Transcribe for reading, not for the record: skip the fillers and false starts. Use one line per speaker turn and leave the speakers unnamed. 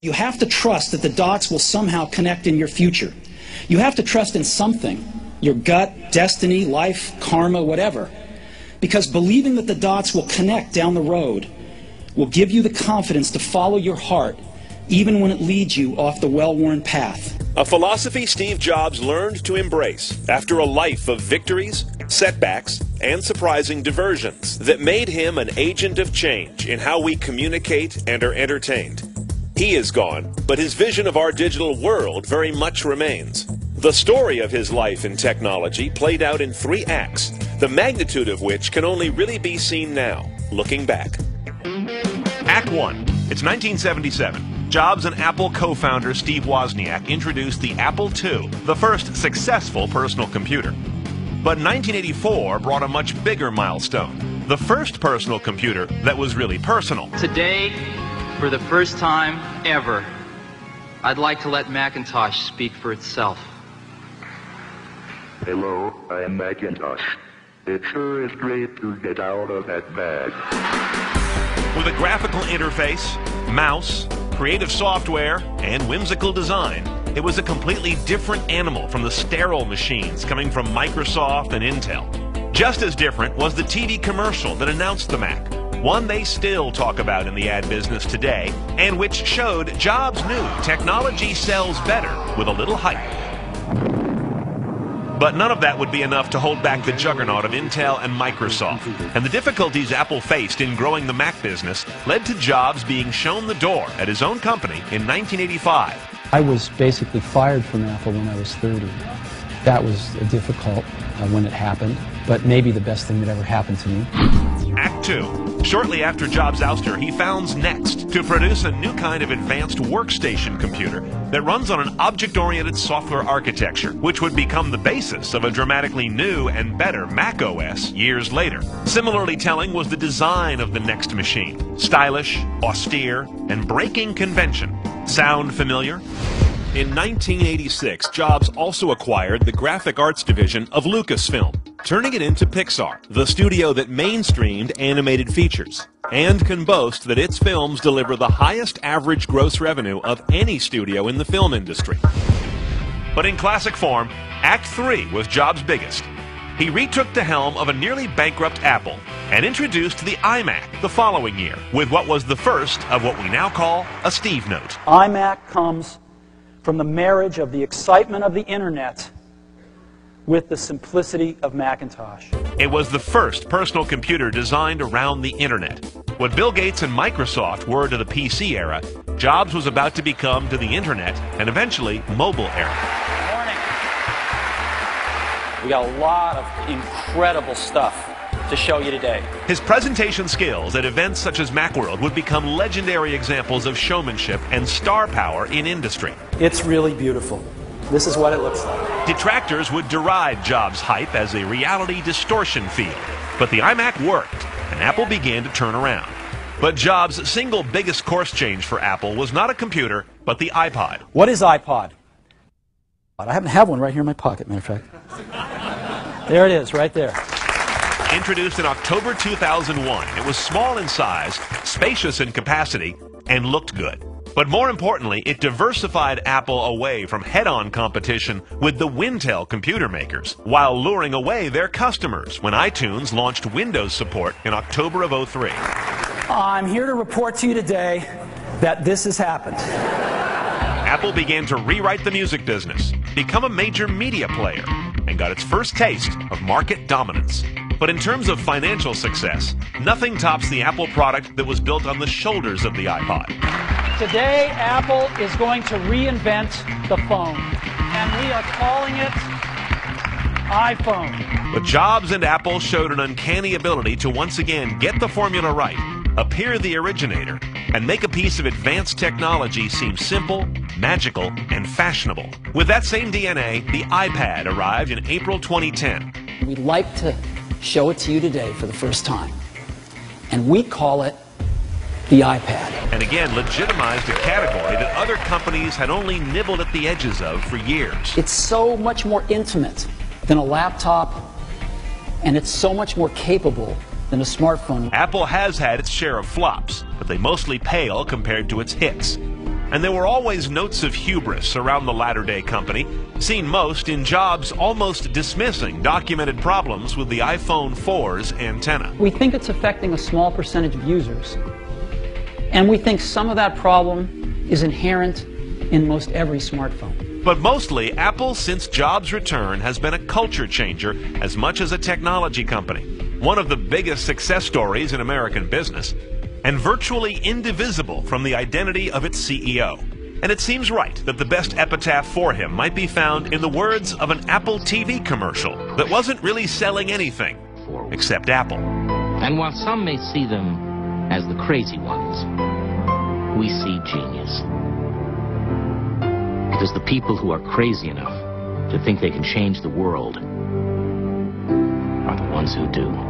You have to trust that the dots will somehow connect in your future. You have to trust in something, your gut, destiny, life, karma, whatever. Because believing that the dots will connect down the road will give you the confidence to follow your heart, even when it leads you off the well-worn path.
A philosophy Steve Jobs learned to embrace after a life of victories, setbacks, and surprising diversions that made him an agent of change in how we communicate and are entertained. He is gone, but his vision of our digital world very much remains. The story of his life in technology played out in 3 acts, the magnitude of which can only really be seen now, looking back. Act 1. It's 1977. Jobs and Apple co-founder Steve Wozniak introduced the Apple II, the first successful personal computer. But 1984 brought a much bigger milestone, the first personal computer that was really personal.
Today, for the first time ever, I'd like to let Macintosh speak for itself.
Hello, I am Macintosh. It sure is great to get out of that bag.
With a graphical interface, mouse, creative software, and whimsical design, it was a completely different animal from the sterile machines coming from Microsoft and Intel. Just as different was the TV commercial that announced the Mac, one they still talk about in the ad business today, and which showed Jobs knew technology sells better with a little hype. But none of that would be enough to hold back the juggernaut of Intel and Microsoft. And the difficulties Apple faced in growing the Mac business led to Jobs being shown the door at his own company in 1985.
I was basically fired from Apple when I was 30. That was difficult when it happened, but maybe the best thing that ever happened to me.
Act 2. Shortly after Jobs' ouster, he founds Next to produce a new kind of advanced workstation computer that runs on an object-oriented software architecture, which would become the basis of a dramatically new and better Mac OS years later. Similarly telling was the design of the Next machine. Stylish, austere, and breaking convention. Sound familiar? In 1986, Jobs also acquired the graphic arts division of Lucasfilm, turning it into Pixar, the studio that mainstreamed animated features, and can boast that its films deliver the highest average gross revenue of any studio in the film industry. But in classic form, Act 3 was Jobs' biggest. He retook the helm of a nearly bankrupt Apple and introduced the iMac the following year with what was the first of what we now call a Steve Note.
iMac comes from the marriage of the excitement of the internet with the simplicity of Macintosh.
It was the first personal computer designed around the internet. What Bill Gates and Microsoft were to the PC era, Jobs was about to become to the internet and eventually mobile era.
Good morning. We got a lot of incredible stuff to show you today.
His presentation skills at events such as Macworld would become legendary examples of showmanship and star power in industry.
It's really beautiful. This is what it looks like.
Detractors would deride Jobs' hype as a reality distortion field, but the iMac worked, and Apple began to turn around. But Jobs' single biggest course change for Apple was not a computer, but the iPod.
What is iPod? I happen to have one right here in my pocket, matter of fact. There it is, right there.
Introduced in October 2001, it was small in size, spacious in capacity, and looked good. But more importantly, it diversified Apple away from head-on competition with the Wintel computer makers, while luring away their customers when iTunes launched Windows support in October of '03.
I'm here to report to you today that this has happened.
Apple began to rewrite the music business, become a major media player, and got its first taste of market dominance. But in terms of financial success, nothing tops the Apple product that was built on the shoulders of the iPod.
Today, Apple is going to reinvent the phone, and we are calling it iPhone.
But Jobs and Apple showed an uncanny ability to once again get the formula right, appear the originator, and make a piece of advanced technology seem simple, magical, and fashionable. With that same DNA, the iPad arrived in April 2010.
We'd like to show it to you today for the first time, and we call it the iPad.
And again, legitimized a category that other companies had only nibbled at the edges of for years.
It's so much more intimate than a laptop, and it's so much more capable than a smartphone.
Apple has had its share of flops, but they mostly pale compared to its hits. and there were always notes of hubris around the latter-day company, seen most in Jobs almost dismissing documented problems with the iPhone 4's antenna.
We think it's affecting a small percentage of users, and we think some of that problem is inherent in most every smartphone.
But mostly, Apple, since Jobs' return, has been a culture changer as much as a technology company. One of the biggest success stories in American business, and virtually indivisible from the identity of its CEO. And it seems right that the best epitaph for him might be found in the words of an Apple TV commercial that wasn't really selling anything except Apple.
And while some may see them as the crazy ones, we see genius. Because the people who are crazy enough to think they can change the world are the ones who do.